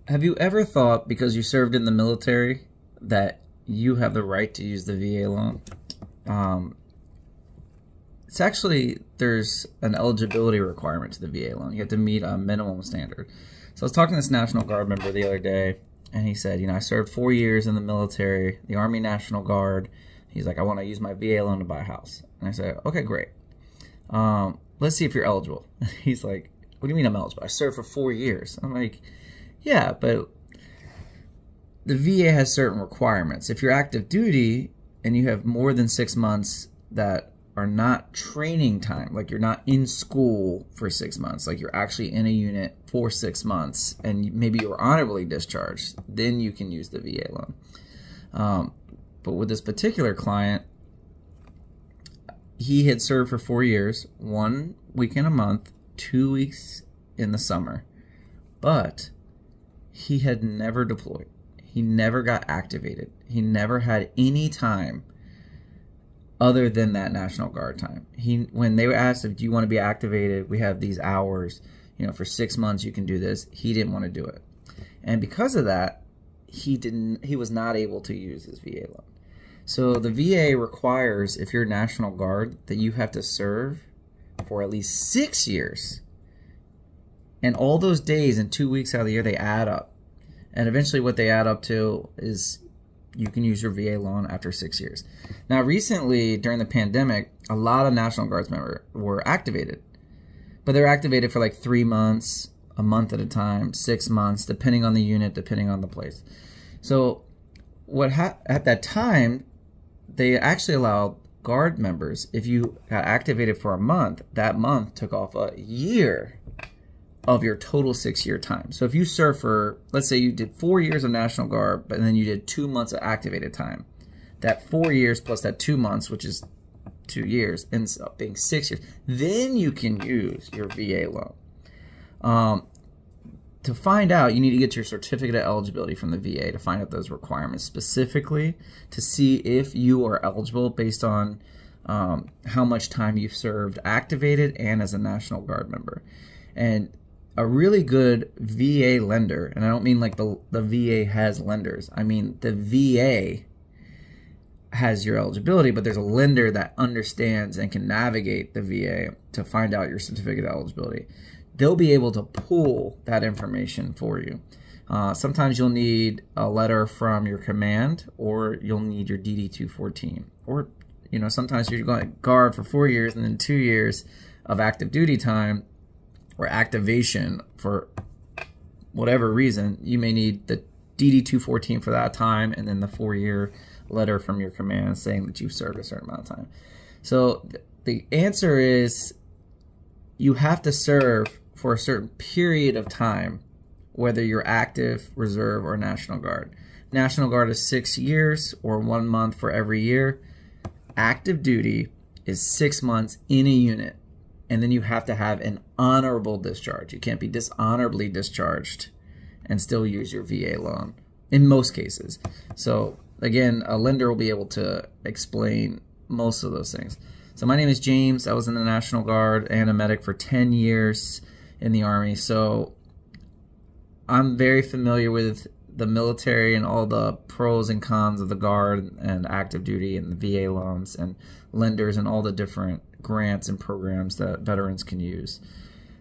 Have you ever thought, because you served in the military, that you have the right to use the VA loan? It's actually, there's an eligibility requirement to the VA loan. You have to meet a minimum standard. So I was talking to this National Guard member the other day, and he said, I served 4 years in the military, the Army National Guard. He's like, I want to use my VA loan to buy a house. And I said, okay, great. Let's see if you're eligible. He's like, what do you mean I'm eligible? I served for 4 years. I'm like, yeah, but the VA has certain requirements. If you're active duty and you have more than 6 months that are not training time, like you're not in school for 6 months, like you're actually in a unit for 6 months, and maybe you're honorably discharged, then you can use the VA loan. But with this particular client, he had served for 4 years, 1 weekend a month, 2 weeks in the summer, but he had never deployed. He never got activated. He never had any time other than that National Guard time. When they were asked if, do you want to be activated, we have these hours, for 6 months you can do this. He didn't want to do it. And because of that, he was not able to use his VA loan. So the VA requires, if you're National Guard, that you have to serve for at least 6 years. And all those days and 2 weeks out of the year, they add up. And eventually what they add up to is you can use your VA loan after 6 years. Now, recently, during the pandemic, a lot of National Guards members were activated. But they're activated for like 3 months, a month at a time, 6 months, depending on the unit, depending on the place. So at that time, they actually allowed Guard members, if you got activated for a month, that month took off a year of your total 6-year time. So if you serve for, let's say you did 4 years of National Guard, but then you did 2 months of activated time, that 4 years plus that 2 months, which is 2 years, ends up being 6 years. Then you can use your VA loan. To find out, you need to get your certificate of eligibility from the VA to find out those requirements specifically, to see if you are eligible based on how much time you've served activated and as a National Guard member. And a really good VA lender, and I don't mean like the VA has lenders, I mean the VA has your eligibility, but there's a lender that understands and can navigate the VA to find out your certificate of eligibility. They'll be able to pull that information for you. Sometimes you'll need a letter from your command, or you'll need your DD-214. Or, sometimes you're going to Guard for 4 years and then 2 years of active duty time or activation for whatever reason. You may need the DD-214 for that time, and then the 4-year letter from your command saying that you've served a certain amount of time. So the answer is you have to serve for a certain period of time, whether you're active, reserve, or National Guard. National Guard is 6 years or 1 month for every year. Active duty is 6 months in a unit. And then you have to have an honorable discharge. You can't be dishonorably discharged and still use your VA loan in most cases. So again, a lender will be able to explain most of those things. So my name is James. I was in the National Guard and a medic for 10 years in the Army. So I'm very familiar with the military and all the pros and cons of the Guard and active duty and the VA loans and lenders and all the different grants and programs that veterans can use.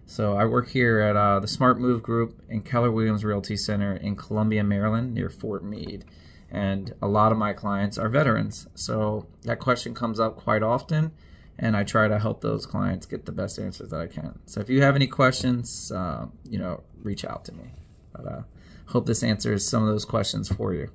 So I work here at the Smart Move Group in Keller Williams Realty Center in Columbia, Maryland, near Fort Meade. And a lot of my clients are veterans. So that question comes up quite often, and I try to help those clients get the best answers that I can. So if you have any questions, reach out to me. But hope this answers some of those questions for you.